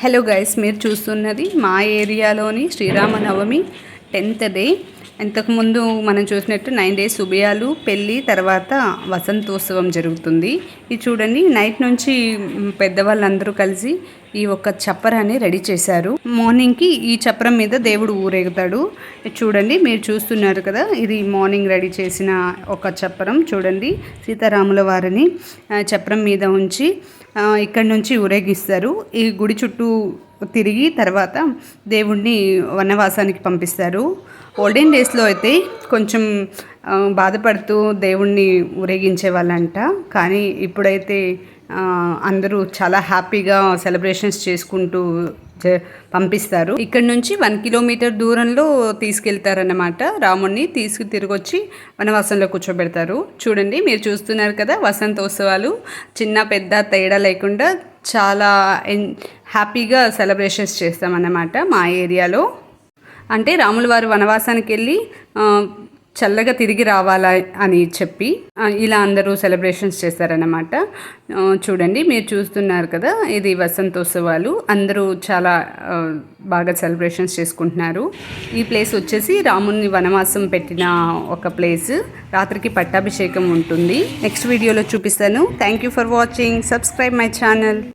Hello guys, మీరు చూస్తున్నది మా ఏరియాలోని శ్రీరామనవమి 10th డే. ఇంతకుముందు మనం చూసినట్టు 9 days ఉభయాలు, పెళ్ళి, తర్వాత వసంతోత్సవం జరుగుతుంది. ఇది చూడండి, నైట్ నుంచి పెద్దవాళ్ళందరూ కలిసి ఈ ఒక్క చప్పరాన్ని రెడీ చేశారు. మార్నింగ్కి ఈ చప్పరం మీద దేవుడు ఊరేగుతాడు. చూడండి, మీరు చూస్తున్నారు కదా, ఇది మార్నింగ్ రెడీ చేసిన ఒక చప్పరం. చూడండి, సీతారాముల వారిని చప్పరం మీద ఉంచి ఇక్కడి నుంచి ఊరేగిస్తారు. ఈ గుడి చుట్టూ తిరిగి తర్వాత దేవుణ్ణి వనవాసానికి పంపిస్తారు. ఓల్డెన్ డేస్లో అయితే కొంచెం బాధపడుతూ దేవుణ్ణి ఊరేగించే వాళ్ళంట. కానీ ఇప్పుడైతే అందరూ చాలా హ్యాపీగా సెలబ్రేషన్స్ చేసుకుంటూ పంపిస్తారు. ఇక్కడ నుంచి 1 kilometer దూరంలో తీసుకెళ్తారన్నమాట. రాముణ్ణి తిరిగి వచ్చి వనవాసంలో కూర్చోబెడతారు. చూడండి, మీరు చూస్తున్నారు కదా, వసంతోత్సవాలు చిన్న పెద్ద తేడా లేకుండా చాలా హ్యాపీగా సెలబ్రేషన్స్ చేస్తామన్నమాట మా ఏరియాలో. అంటే రాముల వారు వనవాసానికి వెళ్ళి చల్లగా తిరిగి రావాలా అని చెప్పి ఇలా అందరూ సెలబ్రేషన్స్ చేస్తారన్నమాట. చూడండి, మీరు చూస్తున్నారు కదా, ఇది వసంతోత్సవాలు. అందరూ చాలా బాగా సెలబ్రేషన్స్ చేసుకుంటున్నారు. ఈ ప్లేస్ వచ్చేసి రాముని వనవాసం పెట్టిన ఒక ప్లేస్. రాత్రికి పట్టాభిషేకం ఉంటుంది. నెక్స్ట్ వీడియోలో చూపిస్తాను. Thank you for watching. Subscribe my channel.